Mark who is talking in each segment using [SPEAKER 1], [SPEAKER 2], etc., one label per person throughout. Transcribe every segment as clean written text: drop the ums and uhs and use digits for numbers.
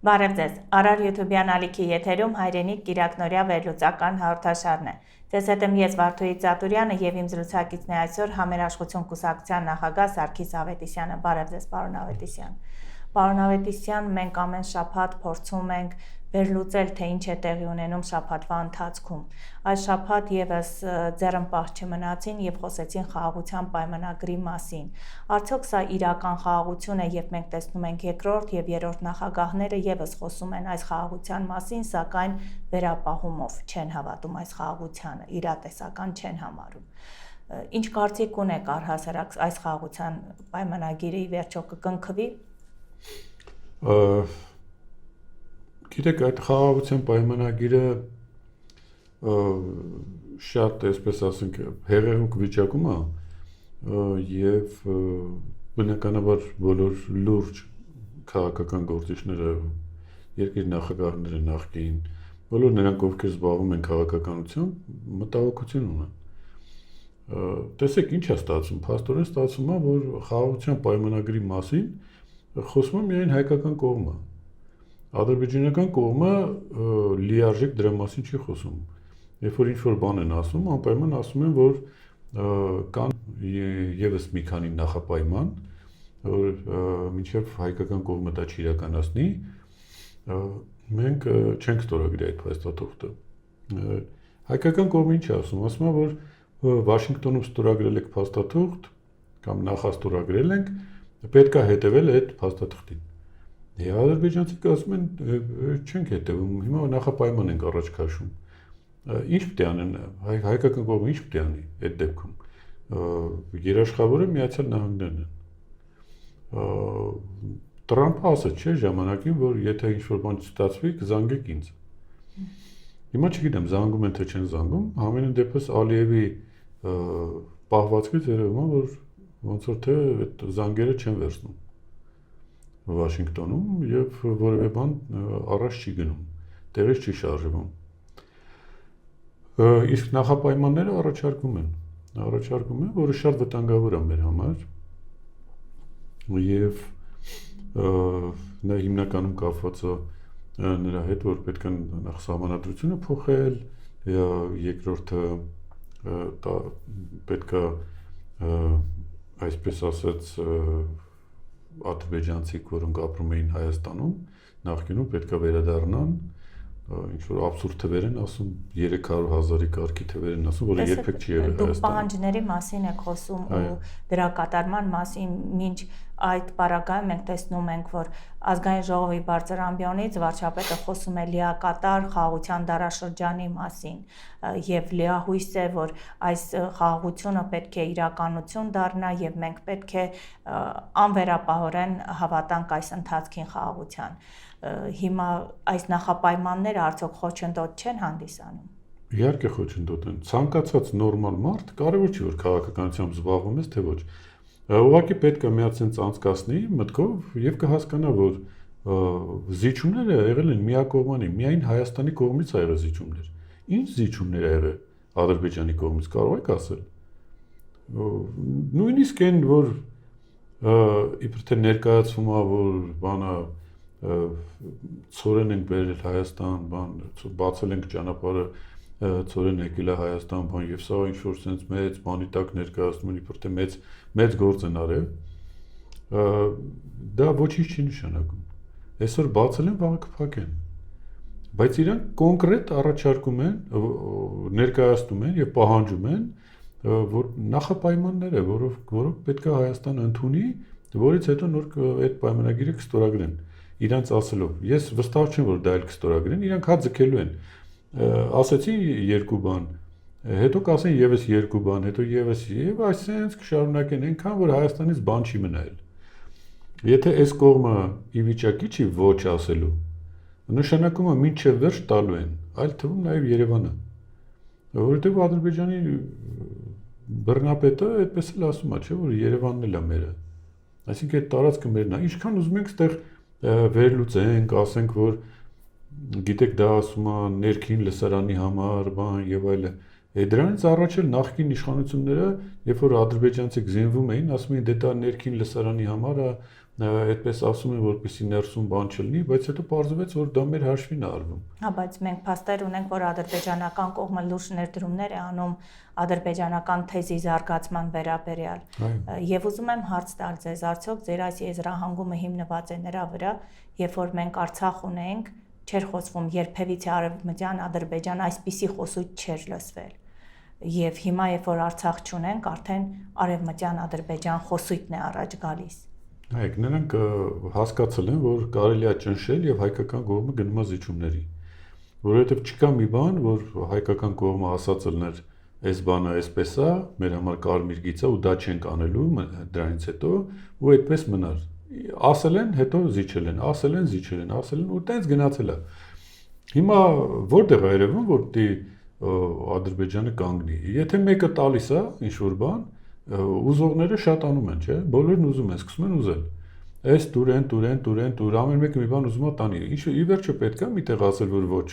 [SPEAKER 1] Բարև ձեզ, Արար YouTube-յան ալիքի եթերում հայրենիք կիրակնորյա վերլուծական հաղորդաշարն է։ Ձեզ հետ եմ ես Վարդուհի Ծատուրյանը եւ իմ զրուցակիցն է այսօր Համերաշխություն կուսակցության նախագահ Սարգիս Ավետիսյանը։ Բարև ձեզ, պարոն Ավետիսյան։ Պարոն Ավետիսյան, մենք ամեն շաբաթ փորձում ենք վերլուծել, թե ինչ է տեղի ունենում շաբաթվա ընթացքում։ Այս շաբաթ եւս ձեռնպահ չմնացին եւ խոսեցին խաղաղության պայմանագրի մասին։ Արդյոք սա իրական խաղաղություն է եւ մենք տեսնում ենք երկրորդ եւ երրորդ նախագահները եւս խոսում են այս խաղաղության մասին, սակայն վերապահումով չեն հավատում այս խաղաղությանը, իրատեսական չեն համարում։ Ինչ կարծիք ունեք առհասարակ այս խաղաղության պայմանագիրը ի վերջո կկնքվի։
[SPEAKER 2] Գիտեք, այդ խաղաղության պայմանագիրը շատ, այսպես ասենք, հեղեղուկ վիճակում է եւ բնականաբար բոլոր լուրջ քաղաքական գործիչները, երկրի նախագահները նախկին, բոլոր նրանք, ովքեր զբաղվում են քաղաքականությամբ, մտահոգություն ունեն։ Տեսեք, ինչ է ստացվում, փաստորեն ստացվում է, որ խաղաղության պայմանագրի մասին խոսում է միայն հայկական կողմը։ Ադրբեջանական կողմը լիարժեք դրա մասին չի խոսում։ Երբ որ ինչ-որ բան են ասում, անպայման ասում են, որ կան եւս մի քանի նախապայման, որ մինչեւ հայկական կողմը դա չիրականացնի, մենք չենք ստորագրի այդ փաստաթուղթը։ Հայկական կողմը ինչ է ասում, ասում է, որ Վաշինգտոնում ստորագրել եք փաստաթուղթ կամ նախաստորագրել ենք, պետք է հետևել այդ փաստաթղթին։ Ադրբեջանցիք ասում են, չենք հետևում, հիմա նախապայման ենք առաջ քաշում։ Ինչ պետք է անեն, հայկական կողմը ինչ պետք է անի այդ դեպքում։ Երաշխավորը Միացյալ Նահանգներն են։ Տրամփը ասաց չէ ժամանակին, որ եթե ինչ-որ բան չստացվի, կզանգեք ինձ։ Հիմա չգիտեմ, զանգում են թե չեն զանգում, համենայն դեպս Ալիևի պահվածքից երևում է, որ ոնց որ թե այդ զանգերը չեն վերցնում Վաշինգտոնում եւ որևէ բան առաջ չի գնում, տեղից չի շարժվում։ Իսկ նախապայմանները առաջարկում են, որը շատ վտանգավոր է մեր համար եւ նա հիմնականում կապված է նրա հետ, որ պետք է նախ սահմանադրությունը փոխել, երկրորդը պետք է այսպես ասած ադրբեջանցիք, որոնք ապրում էին Հայաստանում, նախկինում պետք է վերադառնան, ինչ-որ աբսուրդ թվեր են ասում, 300,000-ի կարգի թվեր են ասում, որը երբեք չի եղել Հայաստանում։
[SPEAKER 1] Դուք պահանջների մասին եք խոսում ու դրա կատարման մասին, մինչ այդ պարագայում մենք տեսնում ենք, որ Ազգային ժողովի բարձր ամբիոնից վարչապետը խոսում է լիակատար խաղաղության դարաշրջանի մասին եւ լիահույս է, որ այս խաղաղությունը պետք է իրականություն դառնա եւ մենք պետք է անվերապահորեն հավատանք այս ընթացքին խաղաղության։ Հիմա այս նախապայմանները արդյոք խոչընդոտ չեն հանդիսանում։
[SPEAKER 2] Իհարկե խոչընդոտ են։ Ցանկացած նորմալ մարդ կարևոր չի որ քաղաքականությամբ զբաղվում ես, թե ոչ։ Ուղղակի պետք է միացենց անցկացնի մտքով եւ կհասկանա, որ զիջումները եղել են միակողմանի, միայն Հայաստանի կողմից ա եղել զիջումներ։ Ինչ զիջումներ ա եղել Ադրբեջանի կողմից, կարող եք ասել։ Նույնիսկ այն, որ իբր թե ներկայացվում է, որ բանը ծորեն ենք բերել Հայաստան, բան բացել ենք ճանապարհը, ծորեն եկել է Հայաստան, բան եւ սա ինչ որ sense մեծ բանի տակ ներկայացնում են, իբր թե մեծ գործ են արել, դա ոչինչ չի նշանակում։ Այսօր բացել են, վաղը կփակեն։ Բայց իրանք կոնկրետ առաջարկում են, ներկայացնում են եւ պահանջում են, որ նախապայմաններ է, որով պետք է Հայաստանը ընդունի, որից հետո նոր այդ պայմանագիրը կստորագրեն։ Իրանց ասելով, ես վստահ չեմ, որ դա էլ կստորագրեն, իրանք հա ձգելու են։ Ասացի երկու բան, հետո կասեն եւս երկու բան, հետո եւս եւ այսպես կշարունակեն այնքան, որ Հայաստանից բան չի մնալ։ Եթե այս կողմը ի վիճակի չի ոչ ասելու, նշանակում է մինչև վերջ տալու են, այլ թվում նաեւ Երևանը։ Որովհետեւ Ադրբեջանի բռնապետը այդպես էլ ասում է, չէ՞ որ Երևանն էլ է մերը։ Այսինքն այդ տարածքը մերն է։ Ինչքան ուզում ենք այդտեղ վերլուծենք, ասենք, որ գիտեք դա ասում է ներքին լսարանի համար, բան եւ այլն։ Դրանից առաջ էլ նախկին իշխանությունները, երբ որ ադրբեջանցիք զինվում էին, ասում էին դե դա ներքին լսարանի համար է, այդպես ասում են, որպեսզի ներսում բան չլինի, բայց հետո պարզվեց, որ դա մեր հաշվին է արվում։
[SPEAKER 1] Հա, բայց մենք փաստեր ունենք, որ ադրբեջանական կողմը լուրջ ներդրումներ է անում ադրբեջանական թեզի զարգացման վերաբերյալ։ Եվ ուզում եմ հարց տալ ձեզ, արդյոք ձեր այս եզրահանգումը հիմնված է նրա վրա, երբ որ մենք Արցախ ունենք, չէր խոսվում երբևիցե արևմտյան Ադրբեջան այսպիսի խոսույթ չէր լսվել։ Եվ հիմա, երբ որ Արցախ չունենք, արդեն արևմտյան Ադրբեջան խոսույթն է առաջ գալիս։
[SPEAKER 2] Հայք նրանք հասկացել են, որ կարելի է ճնշել եւ հայկական կողմը գնում է զիջումների, որովհետեւ չկա մի բան, որ հայկական կողմը ասած լներ, այս բանը այսպես է, մեր համար կարմիր գիծ է ու դա չենք անելու դրանից հետո, ու այդպես մնար։ Ասել են, հետո զիջել են, ասել են, զիջել են, ասել են ու տենց գնացել է։ Հիմա որտեղ է երևում, որ դի Ադրբեջանը կանգնի։ Եթե մեկը տալիս է ինչ-որ բան, ուզողները շատանում են, չէ՞։ Բոլորն ուզում են, սկսում են ուզել։ Այս տուր, ամեն մեկը մի բան ուզում է տանի։ Ինչու ի վերջո պետք է միտեղ ասել, որ ոչ,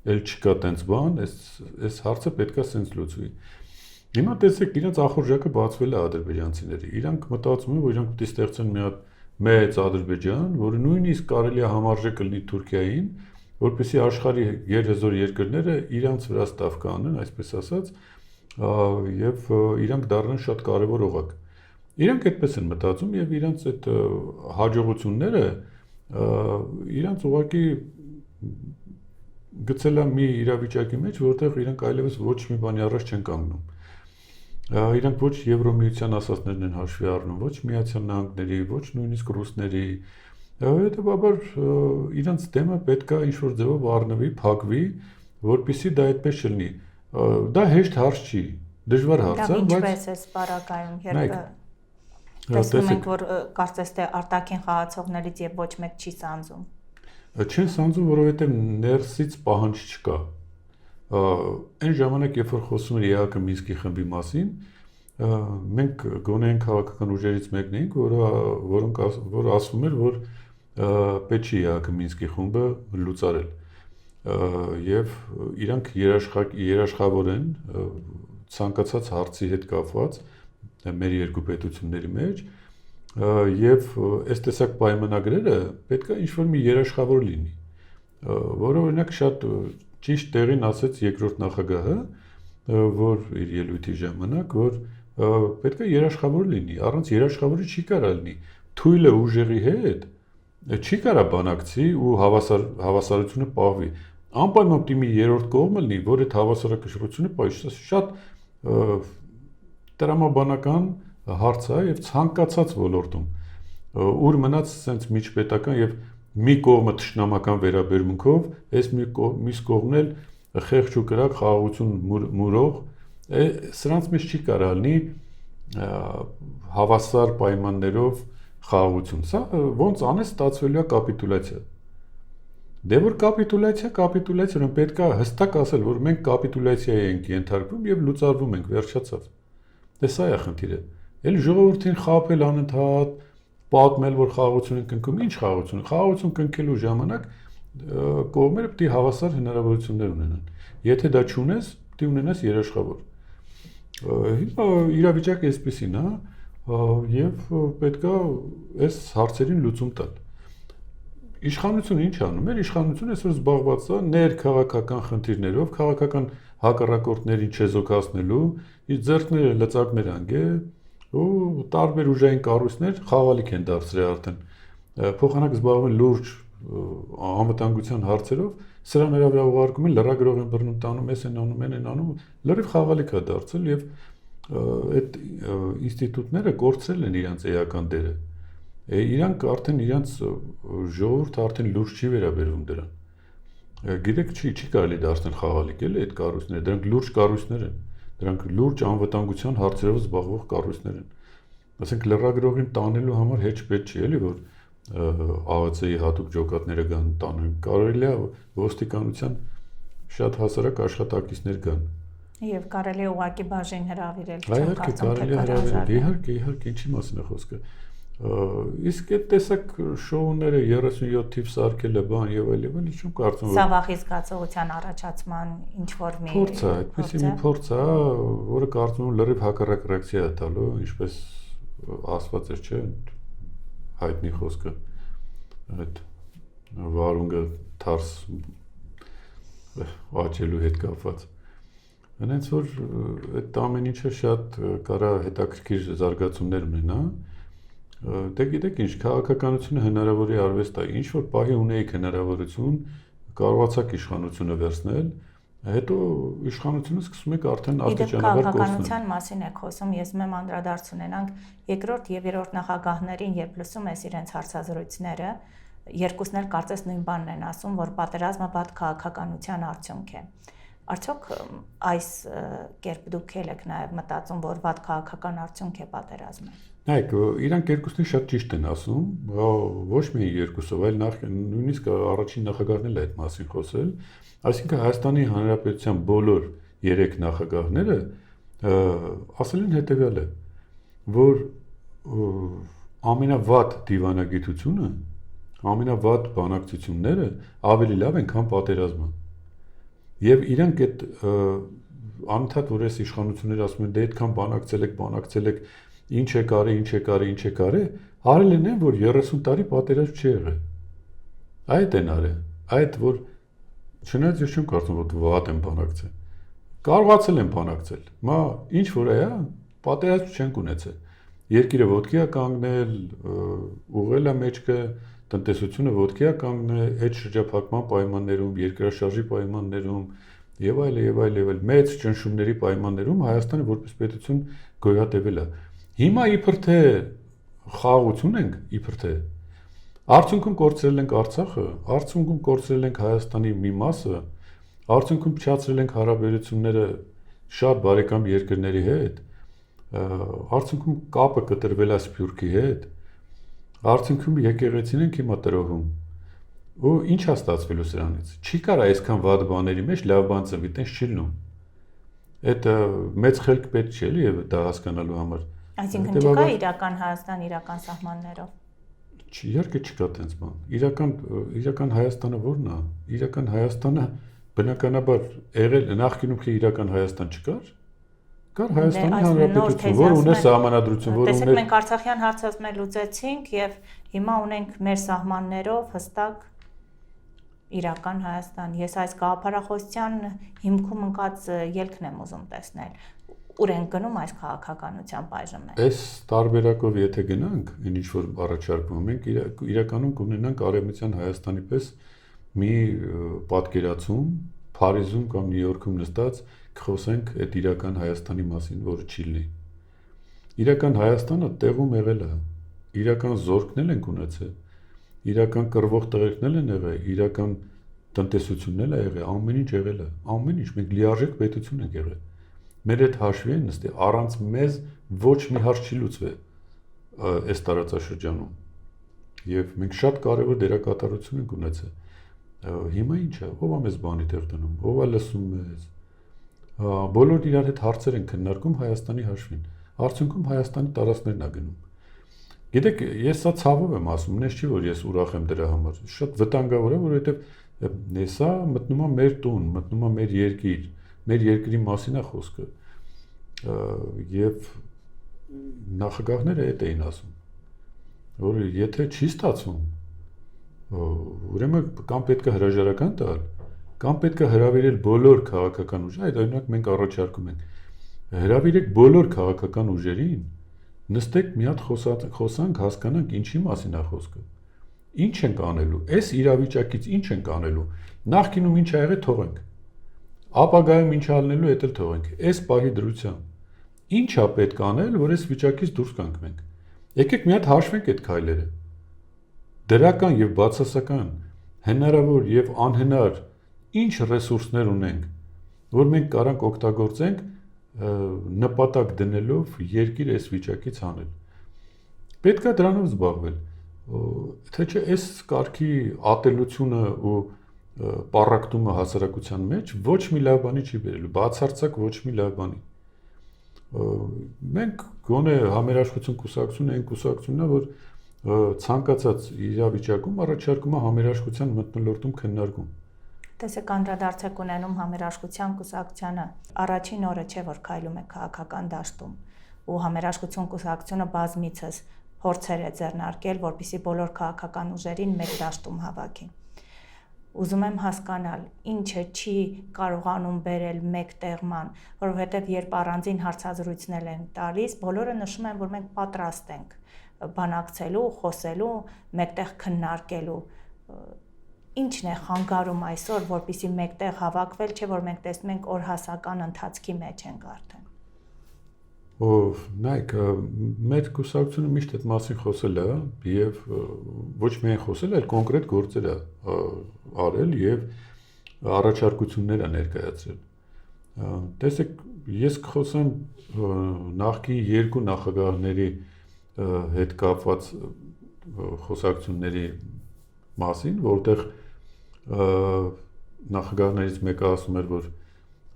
[SPEAKER 2] էլ չկա տենց բան, այս հարցը պետք է սենց լուծվի։ Հիմա տեսեք, իրենց ախորժակը բացվել է ադրբեջանցիների։ Իրանք մտածում են, որ իրանք պետք է ստեղծեն մի հատ մեծ Ադրբեջան, որը նույնիսկ կարելի է համարժեք լինի Թուրքիային, որպեսզի աշխարհի գերհզոր երկրները իրանց վրա ստավ կանեն, այսպես ասած, եւ իրանք դառնան շատ կարեւոր օղակ։ Իրանք այդպես են մտածում եւ իրանք այդ հաջողությունները իրանք ուղղակի գցել են մի իրավիճակի մեջ, որտեղ իրանք այլևս ոչ մի բանի առաջ չեն կանգնում։ Իրանք ոչ Եվրոմիության ասածներն են հաշվի առնում, ոչ Միացյալ Նահանգների, ոչ նույնիսկ ռուսների, հետեւաբար իրանք դեմը պետքա ինչ-որ ձևով առնվի, փակվի, որպեսզի դա այդպես չլինի։ Դա հեշտ հարց չի, դժվար հարց է,
[SPEAKER 1] բայց ինչպես է սպառակայում, երբ տեսնում ենք, որ կարծես թե արտաքին խաղացողներից եւ ոչ մեկ չի սանձում։
[SPEAKER 2] Չեն սանձում, որովհետեւ ներսից պահանջ չկա։ Այն ժամանակ, երբ որ խոսում էր ԵԱՀԿ Մինսկի խմբի մասին, մենք գոնե քաղաքական ուժերից մեկն էինք, որը ասվում էր, որ պետք չի ԵԱՀԿ Մինսկի խումբը լուծարել։ Եվ իրանք երաշխավոր են ցանկացած հարցի հետ կապված մեր երկու պետությունների մեջ, եւ այս տեսակ պայմանագրերը պետք է ինչ-որ մի երաշխավոր լինի, որը օրինակ շատ ճիշտ տեղին ասեց երկրորդ նախագահը, որ իր ելույթի ժամանակ, որ պետք է երաշխավոր լինի, առանց երաշխավորի չի կարա լինի, թույլը ուժերի հետ չի կարա բանակցի ու հավասարությունը պահվի, անպայման պետք է մի երրորդ կողմը լինի, որ այդ հավասարակշռությունը պահի, շատ տրամաբանական հարց է եւ ցանկացած ոլորտում, ուր մնաց sense միջպետական եւ մի կողմը թշնամական վերաբերմունքով, այս մյուս կողմն էլ խեղճ ու կրակ խաղաղություն մուրող, սրանց մեջ չի կարա լինի հավասար պայմաններով խաղաղություն։ Սա ոնց անես ստացվելու է կապիտուլյացիա։ Դե որ կապիտուլյացիա, պետք է հստակ ասել, որ մենք կապիտուլյացիայի ենք ենթարկվում եւ լուծարվում ենք, վերջացավ։ Դե սա է խնդիրը։ Էլ ժողովրդին խաբել անընդհատ պատմել, որ խաղաղություն են կնքում, ինչ խաղաղություն։ Խաղաղություն կնքելու ժամանակ կողմերը պետք է հավասար հնարավորություններ ունենան։ Եթե դա չունես, պետք է ունենաս երաշխավոր։ Հիմա իրավիճակը այսպեսին է, եւ պետք է այս հարցերին լուծում տալ։ Իշխանությունը ինչ անում? Մեր իշխանությունը այսօր զբաղված է ներքաղաքական խնդիրներով, քաղաքական հակառակորդներին չեզոքացնելու, իր ձեռքները լծակներ անգե ու տարբեր ուժային կառույցներ խաղալիք են դարձրել արդեն։ Փոխանակ զբաղվում են լուրջ անվտանգության հարցերով, սրանց վրա ուղարկում են լրագրող են բռնում տանում, էս են անում, են անում, լրիվ խաղալիք է դարձել եւ այդ ինստիտուտները կորցրել են իրենց էական դերը։ Իրանք արդեն իրենց ժողովուրդը արդեն լուրջ չի վերաբերվում դրան։ Գիտեք, չի կարելի դարձնել խաղալիք էլի այդ կառույցները, դրանք լուրջ կառույցներ են։ Դրանք լուրջ անվտանգության հարցերով զբաղվող կառույցներ են։ Ասենք լրագրողին տանելու համար հեչ պետք չի էլի, որ ԱՂՑ-ի հատուկ ջոկատները գան տանեն։ Կարելի է ոստիկանության շատ հասարակ աշխատակիցներ գան։
[SPEAKER 1] Եւ կարելի է ուղղակի բաժին հրավիրել,
[SPEAKER 2] չեմ կարծում, թե կարելի է, իհարկե, ինչի մասին է խոսքը։ Իսկ այդ տեսակ շոուները 37 թիվ սարքելը բան եւ այլն, չեմ կարծում, որ
[SPEAKER 1] սա վախի զգացողության առաջացման ինչ որ մի
[SPEAKER 2] փորձ է, այդպեսի մի փորձ է, որը կարծում եմ լրիվ հակառակ ռեակցիա է տալու, ինչպես ասված էր, չէ, հայտնի խոսքը այդ վարունգը թարս աճելու հետ կապված։ Հենց որ այդ ամեն ինչը շատ կարա հետաքրքիր զարգացումներ ունենա, դե գիտեք ինչ, քաղաքականությունը հնարավոր է արվեստ է, ինչ որ պահի ունեիք հնարավորություն, կարողացաք իշխանությունը վերցնել, հետո իշխանությունը սկսում եք արդեն աստիճանաբար կորցնել։
[SPEAKER 1] Քաղաքականության մասին եք խոսում, ես մեմ անդրադարձ ունենանք երկրորդ եւ երրորդ նախագահներին, երբ լսում ես իրենց հարցազրույցները, երկուսն էլ կարծես նույն բանն են ասում, որ պատերազմը վատ քաղաքականության արդյունք է։ Արդյոք այս կերպ դուք եք նաեւ մտածում, որ վատ քաղաքական արդյունք է պատերազմը։
[SPEAKER 2] Նայեք, իրանք երկուսն շատ ճիշտ են ասում, ոչ միայն երկուսով, այլ նույնիսկ առաջին նախագահն էլ այդ մասին խոսել, այսինքն Հայաստանի Հանրապետության բոլոր 3 նախագահները ասել են հետևյալը, որ ամենավատ դիվանագիտությունը, ամենավատ բանակցությունները ավելի լավ են, քան պատերազմը։ Եվ իրանք այդ անընդհատ որ այս իշխանությունները ասում են, դե այդքան բանակցել եք, ինչ է կարի, արել են, որ 30 տարի պատերազմ չի եղել։ Այդ են արել, այդ որ չնայած ես չեմ կարծում, որ վատ են բանակցել։ Կարողացել են բանակցել։ Մա ինչ որ է, պատերազմ չենք ունեցել։ Երկիրը ոտքի է կանգնել, ուղղել է մեջքը, տնտեսությունը ոտքի է կանգնել, այդ շրջափակման պայմաններում, երկրաշարժի պայմաններում եւ այլ մեծ ճնշումների պայմաններում Հայաստանը որպես պետություն գոյատևել է։ Հիմա իբր թե խաղաղություն ենք, իբր թե արդյունքում կորցրել ենք Արցախը, արդյունքում կորցրել ենք Հայաստանի մի մասը, արդյունքում փչացրել ենք հարաբերությունները շատ բարեկամ երկրների հետ, արդյունքում կապը կտրվել է Սփյուռքի հետ, արդյունքում եկեղեցին ենք հիմա տրոհում։ Ու ինչ է ստացվելու սրանից։ Չի կարա այսքան վատ բաների մեջ լավ բան ծնվի, տենց չի լինում։ Այդ մեծ խելք պետք չէ էլի դա հասկանալու համար։
[SPEAKER 1] Այսինքն չկա իրական Հայաստան իրական սահմաններով։
[SPEAKER 2] Իհարկե չկա տենց բան։ Իրական Հայաստանը ո՞րն է։ Իրական Հայաստանը բնականաբար եղել նախկինում քիչ իրական Հայաստան չկար։ Կար Հայաստանի Հանրապետություն, որ ունի սահմանադրություն, որ ունի։
[SPEAKER 1] Տեսեք, մենք Արցախյան հարցը լուծեցինք եւ հիմա ունենք մեր սահմաններով հստակ իրական Հայաստան։ Ես այս գաղափարախոսության հիմքում ընկած ելքն եմ ուզում տեսնել։ Ուր են գնում այս քաղաքականության բաժնը։
[SPEAKER 2] Այս տարբերակով եթե գնանք, ինչ որ առաջարկվում ենք, իրականում կունենանք Արևմտյան Հայաստանի պես մի պատկերացում, Փարիզում կամ Նյու Յորքում նստած կխոսենք այդ իրական Հայաստանի մասին, որը չի լինի։ Իրական Հայաստանը տեղում եղել է, իրական զորքն են ունեցել, իրական կռվող տղերքն են եղել, իրական տնտեսությունն էլ է եղել, ամեն ինչ եղել է, ամեն ինչ, մենք լիարժեք պետություն ենք եղել։ Մեր այդ հաշվի են նստի, առանց մեզ ոչ մի հարց չի լուծվել այս տարածաշրջանում։ Եվ մենք շատ կարևոր դերակատարություն ենք ունեցել։ Հիմա ինչ է, ով է մեզ բանի տեղ դնում, ով է լսում մեզ։ Բոլոր իրար հետ հարցեր են քննարկում Հայաստանի հաշվին։ Արդյունքում Հայաստանի տարածքներն է գնում։ Գիտեք, ես սա ցավով եմ ասում, նես չի որ ես ուրախ եմ դրա համար։ Շատ վտանգավոր է, որովհետև սա մտնում է մեր տուն, մտնում է մեր երկիր, մեր երկրի մասին է խոսքը։ Եվ նախագահները այդ էին ասում, որ եթե չի ստացվում, ուրեմն կամ պետք է հրաժարական տալ, կամ պետք է հրավիրել բոլոր քաղաքական ուժերը, այդ օրինակ մենք առաջարկում ենք, հրավիրեք բոլոր քաղաքական ուժերին, նստեք մի հատ խոսանք, հասկանանք ինչի մասին է խոսքը։ Ինչ ենք անելու, այս իրավիճակից ինչ ենք անելու, նախկինում ինչ ա եղել թողենք, ապագայում ինչ ալնելու էդ էլ թողենք, այս պահի դրությամբ ինչ ա պետք անել, որ այս վիճակից դուրս գանք մենք։ Եկեք մի հատ հաշվենք այդ քայլերը։ Դրական եւ բացասական, հնարավոր եւ անհնար ինչ ռեսուրսներ ունենք, որ մենք կարանք օգտագործենք նպատակ դնելով երկիր այս վիճակից հանել։ Պետք է դրանով զբաղվել։ Թե չէ այս կարգի ատելությունը ու պառակտումը հասարակության մեջ ոչ մի լավ բանի չի բերելու, բացարձակ ոչ մի լավ բանի։ Մենք գոնե համերաշխություն կուսակցությունը այն կուսակցությունն է, որ ցանկացած իրավիճակում առաջարկում է համերաշխության մթնոլորտում քննարկում։
[SPEAKER 1] Տեսեք, անդրադարձ ունենում համերաշխության կուսակցությանը առաջին օրը չէ, որ քայլում է քաղաքական դաշտում ու համերաշխություն կուսակցությունը բազմիցս փորձեր է ձեռնարկել, որպեսզի բոլոր քաղաքական ուժերին մեկ դաշտում հավաքի։ Ուզում եմ հասկանալ, ինչը չի կարողանում բերել մեկտեղման, որովհետև երբ առանձին հարցազրույցներ են տալիս, բոլորը նշում են, որ մենք պատրաստ ենք բանակցելու, խոսելու, մեկտեղ քննարկելու։ Ինչն է խանգարում այսօր, որպեսզի մեկտեղ հավաքվել, չէ՞ որ մենք տեսնում ենք օրհասական ընթացքի մեջ ենք արդեն։
[SPEAKER 2] Նայեք, մեր կուսակցությունը միշտ այդ մասին խոսել է եւ ոչ միայն խոսել, այլ կոնկրետ գործեր է արել եւ առաջարկություններ է ներկայացրել։ Տեսեք, ես կխոսեմ նախկին երկու նախագահների հետ կապված խոսակցությունների մասին, որտեղ նախագահներից մեկը ասում էր, որ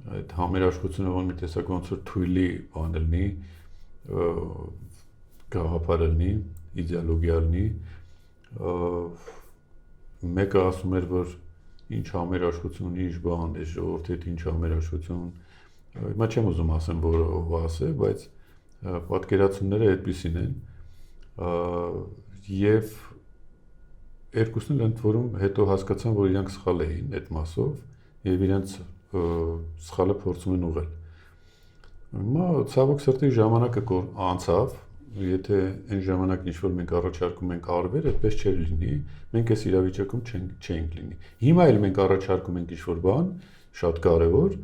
[SPEAKER 2] այդ համերաշխությունը ոնց մի տեսակ ոնց որ թույլի բան լինի, գաղափար լինի, իդեոլոգիա լինի, մեկը ասում էր, որ ինչ համերաշխություն, ինչ բան է, ժողովրդի հետ ինչ համերաշխություն, հիմա չեմ ուզում ասեմ, որ ով ասե, բայց պատկերացումները այդպիսին են, եւ երկուսն էլ ընդ որում հետո հասկացան, որ իրանք սխալ էին այդ մասով եւ իրանք սխալը փորձում են ուղղել։ Հիմա ցավոք սրտի ժամանակը անցավ, եթե այն ժամանակ ինչ որ մենք առաջարկում ենք արվեր, այդպես չէր լինի, մենք այս իրավիճակում չենք լինի։ Հիմա էլ մենք առաջարկում ենք ինչ որ բան, շատ կարեւոր,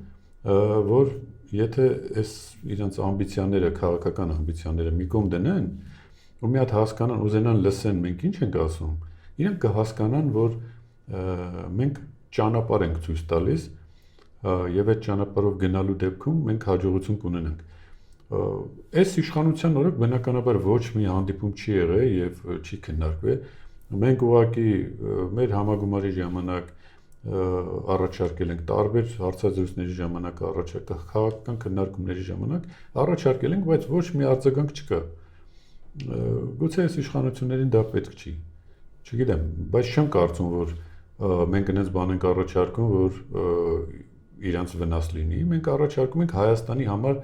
[SPEAKER 2] որ եթե այս իրանք ամբիցիաները, քաղաքական ամբիցիաները մի կողմ դնեն, ու մի հատ հասկանան, ուզենան լսեն մենք ինչ ենք ասում, իրանք կհասկանան, որ մենք ճանապարհ ենք ցույց տալիս եւ այդ ճանապարհով գնալու դեպքում մենք հաջողություն կունենանք։ Այս իշխանության օրոք բնականաբար ոչ մի հանդիպում չի եղել եւ չի քննարկվել։ Մենք ուղղակի մեր համագումարի ժամանակ առաջարկել ենք տարբեր հարցազրույցների ժամանակ, քաղաքական քննարկումների ժամանակ առաջարկել ենք, բայց ոչ մի արձագանք չկա։ Գուցե այս իշխանություններին դա պետք չի։ Չգիտեմ, բայց չեմ կարծում, որ մենք այնպես բան ենք առաջարկում, որ իրանց վնաս լինի։ Մենք առաջարկում ենք Հայաստանի համար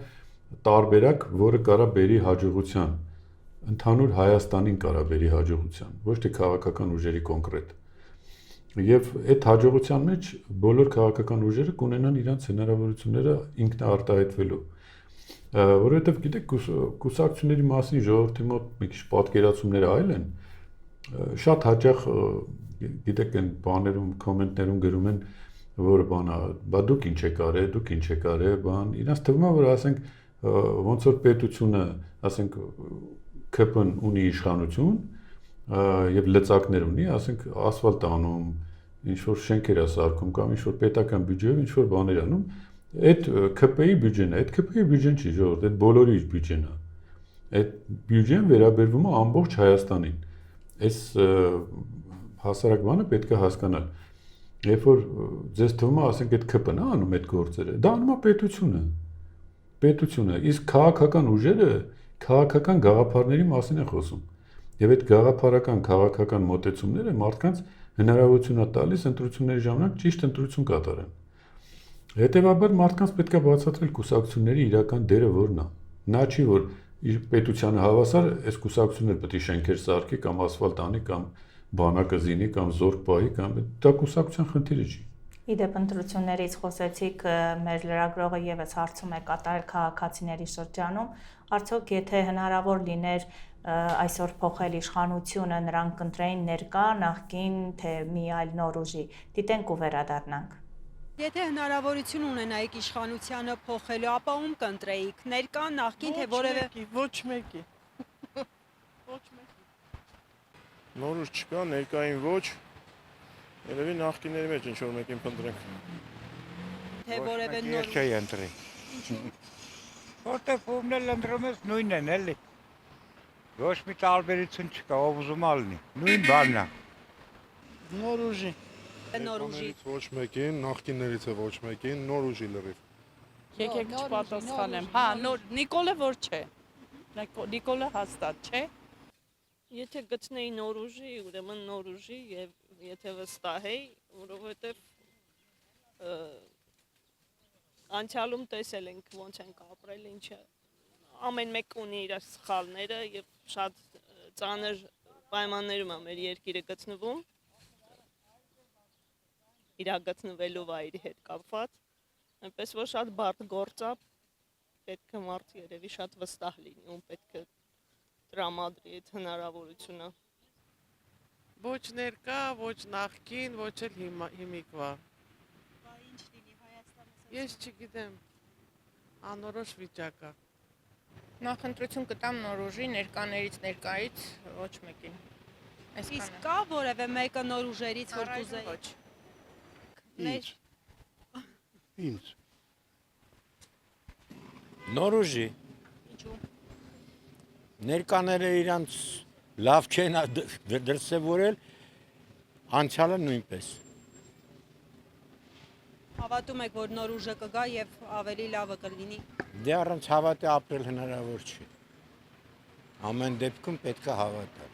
[SPEAKER 2] տարբերակ, որը կարա բերի հաջողության, ընդհանուր Հայաստանին կարա բերի հաջողության, ոչ թե քաղաքական ուժերի կոնկրետ։ Եվ այդ հաջողության մեջ բոլոր քաղաքական ուժերը կունենան իրանց հնարավորությունները ինքնաարտահայտվելու։ Որովհետև գիտեք, կուսակցությունների մասին ժողովրդի մոտ մի քիչ պատկերացումները այլ են, շատ հաճախ գիտեք այն բաներում, կոմենտներում գրում են, որ բանա, բա դուք ինչ եք արել, դուք ինչ եք արել, բան, իրանց թվում է, որ ասենք ոնց որ պետությունը, ասենք ԿՊ-ն ունի իշխանություն եւ լծակներ ունի, ասենք ասֆալտ անում, ինչ որ շենքեր է սարքում կամ ինչ որ պետական բյուջեով ինչ որ բաներ անում, այդ ԿՊ-ի բյուջեն է, այդ ԿՊ-ի բյուջեն չի, ժողովուրդ, այդ բոլորի բյուջեն է։ Այդ բյուջեն վերաբերվում է ամբողջ Հայաստանին։ Այս հասարակ բանը պետք է հասկանալ։ Երբ որ ձեզ թվում է, ասենք այդ ԿՊ-ն է անում այդ գործերը, դա անում է պետությունը։ Պետությունը, իսկ քաղաքական ուժերը քաղաքական գաղափարների մասին են խոսում։ Եվ այդ գաղափարական քաղաքական մոտեցումները մարդկանց հնարավորություն է տալիս ընտրությունների ժամանակ ճիշտ ընտրություն կատարեն։ Հետևաբար մարդկանց պետք է բացատրել կուսակցությունների իրական դերը որն է։ Նա չի, որ պետությանը հավասար այս կուսակցությունները պետք է շենքեր սարքի կամ ասֆալտ անի կամ բանակը զինի կամ զորք պահի կամ դա կուսակցության խնդիրը չի։
[SPEAKER 1] Իդեպ ընտրություններից խոսեցիք, մեր լրագրողը եւս հարցում է կատարել քաղաքացիների շրջանում, արդյոք եթե հնարավոր լիներ այսօր փոխել իշխանությունը, նրանք կընտրեին ներկա, նախկին, թե մի այլ նոր ուժի, դիտենք ու վերադառնանք։
[SPEAKER 3] Եթե հնարավորություն ունենայիք իշխանությանը փոխելու, ապա ում կընտրեիք, ներկա, նախկին, թե որևէ
[SPEAKER 4] ոչ մեկի։ Ոչ մեկի։ Նոր ուժ չկա, ներկային ոչ։ Երևի նախկինների մեջ ինչ որ մեկին փնտրենք։
[SPEAKER 3] Թե որևէ նոր
[SPEAKER 5] չէ ընտրի։ Որտե ումն էլ ընտրում ես նույնն են էլի։ Ոչ մի տարբերություն չկա, ով ուզում ալնի։ Նույն բանն է։
[SPEAKER 4] Նոր ուժի։
[SPEAKER 3] նոր ուժի։
[SPEAKER 4] Ոչ մեկին, նախկիններից է ոչ մեկին, նոր ուժի լրիվ։
[SPEAKER 6] Եկեք չպատասխանեմ։ Հա, նոր Նիկոլը որ չէ։ Նիկոլը հաստատ չէ։
[SPEAKER 7] Եթե գտնեի նոր ուժի, ուրեմն նոր ուժի եւ եթե վստահեի, որովհետեւ անցյալում տեսել ենք ոնց են ապրել, ինչը ամեն մեկ ունի իր սխալները եւ շատ ծանր պայմաններում է մեր երկիրը գտնվում։ Իր գտնվելու վայրի հետ կապված, այնպես որ շատ բարդ գործ է, պետք է մարդը երևի շատ վստահ լինի, ում պետք է տրամադրի այդ հնարավորությունը։
[SPEAKER 8] Ոչ ներկա, ոչ նախկին, ոչ էլ հիմիկվա։
[SPEAKER 3] Բա ինչ լինի Հայաստանը։
[SPEAKER 8] Ես չգիտեմ, անորոշ վիճակ է։
[SPEAKER 9] Նախընտրություն կտամ նոր ուժի, ներկաներից ներկայից ոչ մեկին։
[SPEAKER 3] Իսկ կա որևէ մեկը նոր ուժերից, որ կուզեի։
[SPEAKER 9] Ոչ։
[SPEAKER 10] Ինձ։ Նոր ուժի։
[SPEAKER 3] Ինչու։
[SPEAKER 10] Ներկաները իրանց լավ չեն դրսևորել, անցյալը նույնպես։
[SPEAKER 3] Հավատում եք, որ նոր ուժը կգա եւ ավելի լավը կլինի։
[SPEAKER 10] Դե առանց հավատի ապրել հնարավոր չի։ Ամեն դեպքում պետք է հավատալ։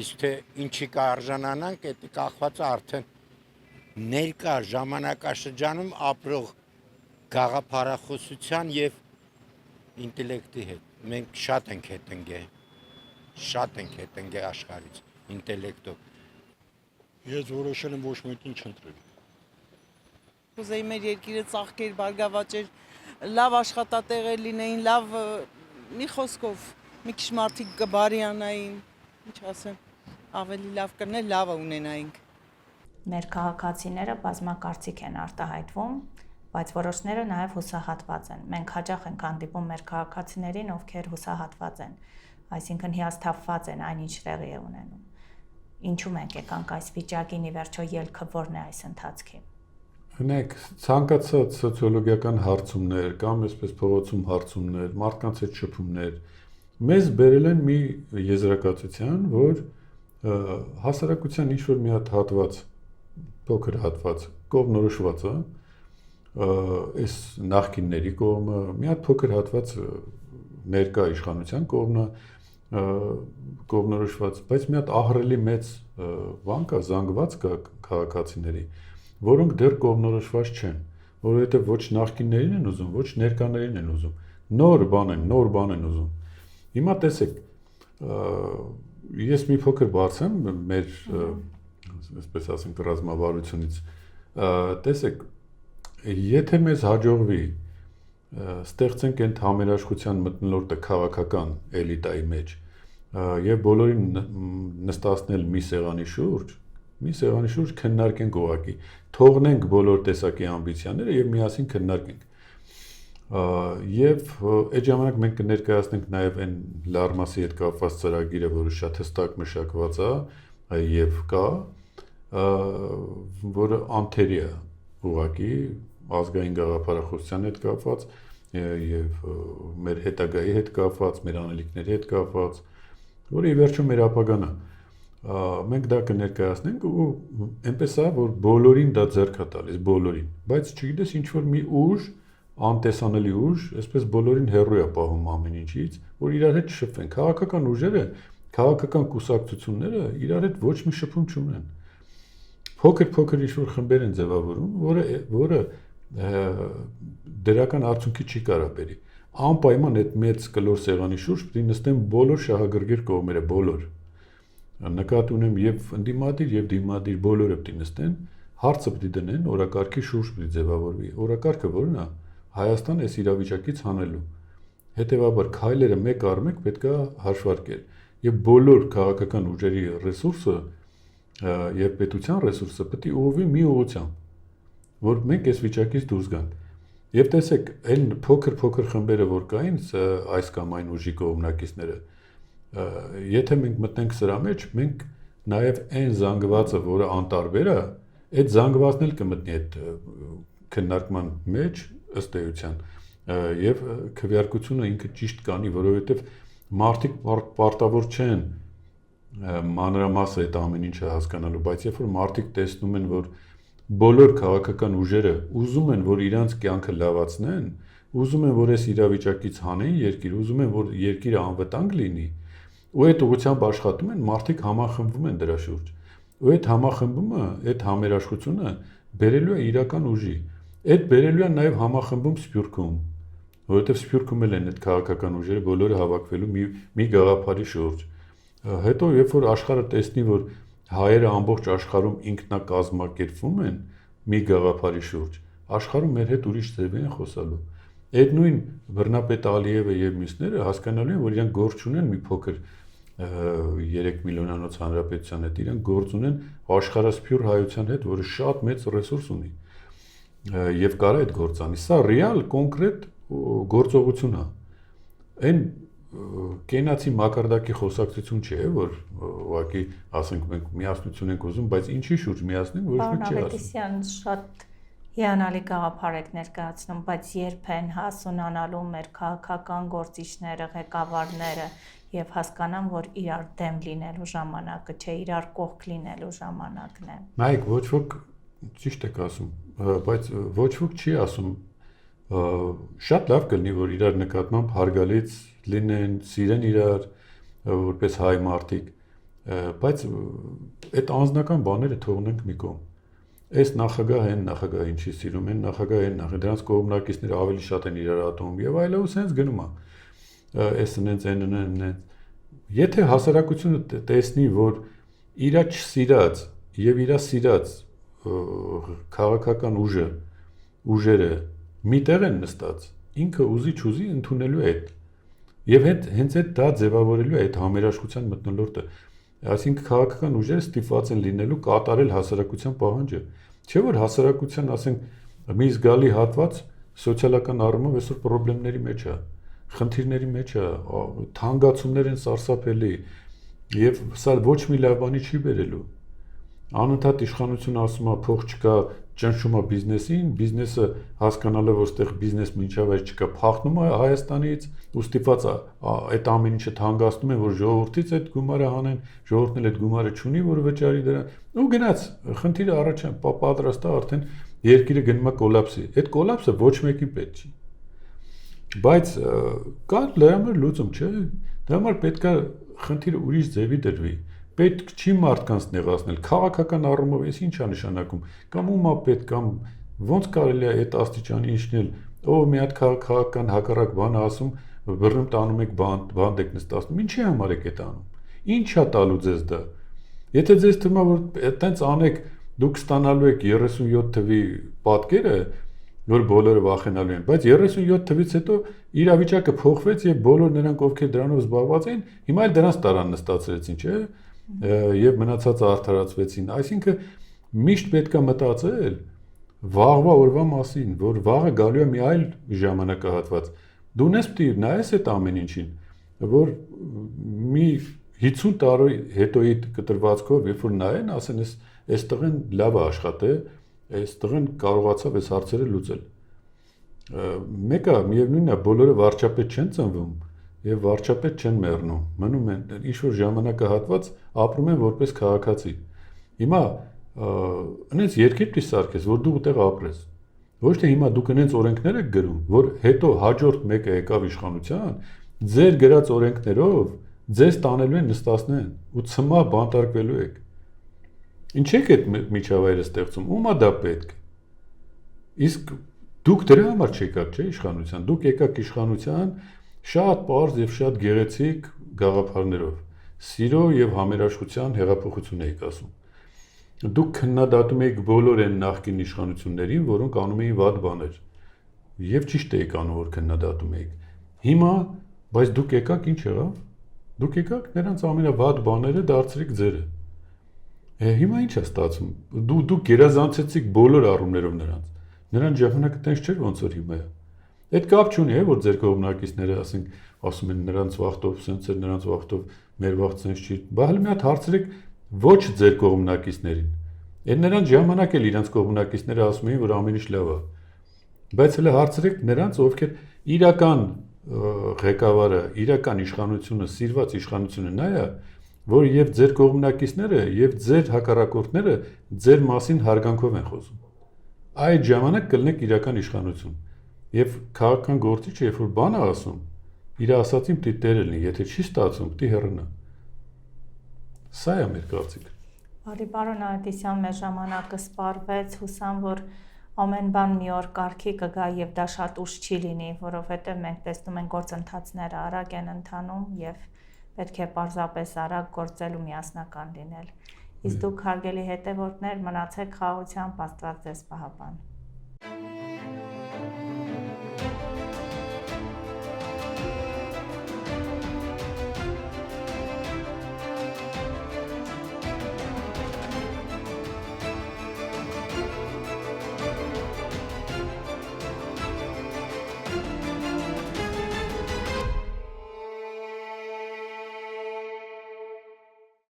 [SPEAKER 10] Իսկ թե ինչի կարժանանանք, դա կախված է արդեն ներկա ժամանակաշրջանում ապրող գաղափարախոսության եւ ինտելեկտի հետ։ Մենք շատ ենք հետընկել աշխարհից ինտելեկտով։
[SPEAKER 11] Ես որոշել եմ ոչ մեկին չընտրել։
[SPEAKER 6] Կուզեի մեր երկիրը ծաղկեր, բարգավաճեր, լավ աշխատատեղեր լինեին, լավ մի խոսքով, մի քիչ մարդիկ կբարյանային, ինչ ասեմ, ավելի լավ կներ, լավը ունենայինք։
[SPEAKER 1] Մեր քաղաքացիները բազմակարծիք են արտահայտվում, բայց որոշները նաև հուսահատված են։ Մենք հաճախ ենք հանդիպում մեր քաղաքացիներին, ովքեր հուսահատված են, այսինքն հիասթափված են այն, ինչ տեղի է ունենում։ Ինչու մենք եկանք այս վիճակին, ի վերջո ելքը ո՞րն է այս ընթացքի։
[SPEAKER 2] Հնեք ցանկացած սոցիոլոգիական հարցումներ կամ այսպես փողոցում հարցումներ, մարդկանց հետ շփումներ մեզ բերել են մի եզրակացության, որ հասարակության ինչ-որ մի հատ հատված, փոքր հատված կողմնորոշված է, այս նախկինների կողմը, մի հատ փոքր հատված ներկա իշխանության կողմնորոշված, բայց մի հատ ահռելի մեծ բան կա, զանգված կա քաղաքացիների, որոնք դեռ կողմնորոշված չեն, որովհետև ոչ նախկիններին են ուզում, ոչ ներկաներին են ուզում, նոր բան են ուզում։ Հիմա տեսեք, ես մի փոքր բացեմ մեր, այսպես ասենք, ռազմավարությունից, տեսեք, եթե մեզ հաջողվի ստեղծենք այդ համերաշխության մթնոլորտը քաղաքական էլիտայի մեջ եւ բոլորին նստացնել մի սեղանի շուրջ քննարկենք ուղղակի, թողնենք բոլոր տեսակի ամբիցիաները եւ միասին քննարկենք։ Եվ այդ ժամանակ մենք կներկայացնենք նաեւ այն Լարմասի հետ կապված ծրագիրը, որը շատ հստակ մշակված է եւ կա, որը անթերի է ուղղակի ազգային գաղափարախոսության հետ կապված եւ մեր հետագայի հետ կապված, մեր անելիքների հետ կապված, որը ի վերջո մեր ապագան է։ Մենք դա կներկայացնենք ու այնպես է, որ բոլորին դա ձեռք է տալիս, բոլորին, բայց չգիտես ինչ որ մի ուժ, անտեսանելի ուժ, այսպես բոլորին հեռու է պահում ամեն ինչից, որ իրար հետ շփվեն։ Քաղաքական ուժերը, քաղաքական կուսակցությունները իրար հետ ոչ մի շփում չունեն։ Փոքր ինչ որ խմբեր են ձևավորում, որը դրական արդյունքի չի կարող բերի։ Անպայման այդ մեծ կլոր սեղանի շուրջ պետք է նստեն բոլոր շահագրգիռ կողմերը, բոլոր։ Նկատի ունեմ եւ ընդդիմադիր եւ դիմադիր բոլորը պետք է նստեն, հարցը պետք է դնեն, օրակարգի շուրջ պետք է ձևավորվի։ Օրակարգը ո՞րն է։ Հայաստան այս իրավիճակից հանելու։ Հետևաբար քայլերը մեկ առ մեկ պետք է հաշվարկել եւ բոլոր քաղաքական ուժերի ռեսուրսը եւ պետության ռեսուրսը պետք է ուղղվի մի ուղղությամբ, որ մենք այս վիճակից դուրս գանք։ Եվ տեսեք, այն փոքր խմբերը, որ կային, այս կամ այն ուժի կողմնակիցները, եթե մենք մտնենք սրա մեջ, մենք նաև այն զանգվածը, որը անտարբեր է, այդ զանգվածն էլ կմտնի այդ քննարկման մեջ, ըստ էության, եւ քվեարկությունը ինքը ճիշտ կանի, որովհետեւ մարդիկ պարտավոր չեն մանրամասը այդ ամեն ինչը հասկանալու, բայց երբ որ մարդիկ տեսնում են, որ բոլոր քաղաքական ուժերը ուզում են, որ իրանց կյանքը լավացնեն, ուզում են, որ այս իրավիճակից հանեն երկիր, ուզում են, որ երկիրը անվտանգ լինի, ու այդ ուղղությամբ աշխատում են, մարդիկ համախմբվում են դրա շուրջ։ Ու այդ համախմբումը, այդ համերաշխությունը բերելու է իրական ուժի։ Այդ բերելու է նաև համախմբում Սփյուռքում, որովհետև Սփյուռքում էլ են այդ քաղաքական ուժերը բոլորը հավաքվելու մի գաղափարի շուրջ։ Հետո երբ որ աշխարհը տեսնի, որ հայերը ամբողջ աշխարհում ինքնակազմակերպվում են մի գաղափարի շուրջ, աշխարհում մեր հետ ուրիշ ձև են խոսալու։ Այդ նույն բռնապետ Ալիևը եւ մյուսները հասկանալու են, որ իրանք գործ ունեն մի փոքր 3 միլիոնանոց հանրապետության հետ, իրանք գործ ունեն աշխարհասփյուռ հայության հետ, որը շատ մեծ ռեսուրս ունի եւ կարա այդ գործ անի։ Սա ռեալ կոնկրետ գործողություն է։ Այն կենացի մակարդակի խոսակցություն չէ, որ ուղղակի ասենք մենք միասնություն ենք ուզում, բայց ինչի շուրջ միասնենք, ոչ ոք չի ասում։
[SPEAKER 1] Շատ հիանալի գաղափար եք ներկայացնում, բայց երբ են հասունանալու մեր քաղաքական գործիչները, ղեկավարները եւ հասկանան, որ իրար դեմ լինելու ժամանակը չէ, իրար կողք լինելու ժամանակն է։
[SPEAKER 2] Նայեք, ոչ ոք ճիշտ եք ասում, բայց ոչ ոք չի ասում շատ լավ կլինի, որ իրար նկատմամբ հարգալից լինեն, սիրեն իրար, որպես հայ մարդիկ, բայց այդ անձնական բաները թողնենք մի կողմ։ Այս նախագահն նախագահին չի սիրում, են նախագահն դրանց կողմնակիցները ավելի շատ են իրար ատում եւ այլով սենց գնում է։ Այս նենց այն։ Եթե հասարակությունը տեսնի, որ իրա չսիրած եւ իրա սիրած քաղաքական ուժերը միտեղ են նստած, ինքը ուզի չուզի ընդունելու է այդ։ Եվ հենց այդ դա ձևավորելու է այդ համերաշխության մթնոլորտը։ Այսինքն քաղաքական ուժերը ստիպված են լինելու կատարել հասարակության պահանջը։ Չէ՞ որ հասարակության, ասենք, մի զգալի հատված սոցիալական առումով այսօր խնդիրների մեջ է, խնդիրների մեջ է, թանկացումներ են սարսափելի, եւ սա ոչ մի լավ բանի չի բերելու։ Անընդհատ իշխանությունը ասում է փող չկա, ճնշում է բիզնեսին, բիզնեսը հասկանալով որ այդտեղ բիզնես մինչև այս չկա, փախնում է Հայաստանից, ու ստիպված է այդ ամեն ինչը թանկացնում են, որ ժողովրդից այդ գումարը հանեն, ժողովուրդն էլ այդ գումարը չունի, որ վճարի դրան, ու գնաց, խնդիրը առաջ է, պատրաստ է արդեն երկիրը գնում է կոլապսի։ Այդ կոլապսը ոչ մեկին պետք չի։ Բայց կա դրա համար լուծում, չէ՞։ Դրա համար պետք է խնդիրը ուրիշ ձևի դրվի։ Պետք չի մարդկանց նեղացնել, քաղաքական առումով էս ինչ է նշանակում, կամ ում է պետք, կամ ոնց կարելի է այդ աստիճանի իջնել, ով մի հատ քաղաքական հակառակ բան ասում, բռնում տանում եք բանդ եք նստացնում, ինչի համար եք այդ անում, ինչ է տալու ձեզ դա։ Եթե ձեզ թվում է, որ այտենց անեք, դուք ստանալու եք 37 թվի պատկերը, որ բոլորը վախենալու են, բայց 37 թվից հետո իրավիճակը փոխվեց եւ բոլոր նրանք, ովքեր դրանով զբաղված էին, հիմա էլ դրանց տարան նստացրեցին, չէ՞։ Եվ մնացածը արդարացվեցին, այսինքն միշտ պետք է մտածել վաղվա օրվա մասին, որ վաղը գալու է մի այլ ժամանակահատված։ Դու նես պիտի նայես այդ ամեն ինչին, որ մի 50 տարի հետոյի կտրվածքով, երբ որ նայեն, ասեն, այս տղեն լավ է աշխատել, այս տղեն կարողացավ այս հարցերը լուծել։ Մեկը միևնույնն է, բոլորը վարչապետ չեն ծնվում եւ վարչապետ չեն մեռնում, մնում են ինչ-որ ժամանակահատված ապրում են որպես քաղաքացի։ Հիմա այնպես երկիր պիտի սարքես, որ դու ուտեղ ապրես։ Ոչ թե հիմա դուք այնպես օրենքներ եք գրում, որ հետո հաջորդ մեկը եկավ իշխանության, ձեր գրած օրենքներով ձեզ տանելու են նստացնեն ու ցմա բանտարկվելու եք։ Ինչ եք այդ միջավայրը ստեղծում, ում է դա պետք։ Իսկ դուք դրա համար չեկաք, չէ՞, իշխանության, դուք եկաք իշխանության շատ պարզ եւ շատ գեղեցիկ գաղափարներով, սիրո եւ համերաշխության հեղափոխություն եք ասում։ Դուք քննադատում եք բոլոր այն նախկին իշխանություններին, որոնք անում էին վատ բաներ։ Եվ ճիշտ եք անում, որ քննադատում եք։ Հիմա, բայց դուք եկաք ինչ եղավ։ Դուք եկաք նրանց ամենավատ բաները դարձրիք ձերը։ Հիմա ինչ է ստացվում։ Դուք գերազանցեցիք բոլոր առումներով նրանց։ Նրանց ժամանակը տենց չէր, ոնց որ հիմա է։ Այդ կապ չունի, որ ձեր կողմնակիցները ասում են նրանց վախտով սենց է, նրանց վախտով մեր վախտ սենց չի։ Բայց մի հատ հարցրեք ոչ ձեր կողմնակիցներին։ Այդ նրանց ժամանակ էլ իրանց կողմնակիցները ասում էին, որ ամեն ինչ լավ է։ Բայց հələ հարցրեք նրանց, ովքեր իրական ղեկավարը, իրական իշխանությունը, սիրված իշխանությունը նա է, որ եւ ձեր կողմնակիցները եւ ձեր հակառակորդները ձեր մասին հարգանքով են խոսում։ Այդ ժամանակ կլինեք իրական իշխանություն։ Եվ քաղաքական գործիչը, երբ որ բան է ասում, իր ասածին պիտի տերը լինի, եթե չի ստացվում, պիտի հեռանա։ Սա է մեր կարծիքը։
[SPEAKER 1] Բարի պարոն Այդիսյան, մեր ժամանակը սպառվեց, հուսամ, որ ամեն բան մի օր կարգի կգա եւ դա շատ ուշ չի լինի, որովհետեւ մենք տեսնում ենք գործընթացները արագ են ընթանում եւ պետք է պարզապես արագ գործել ու միասնական լինել։ Իսկ դուք հարգելի հետևորդներ մնացեք խաղաղությամբ, Աստված ձեզ պահապան։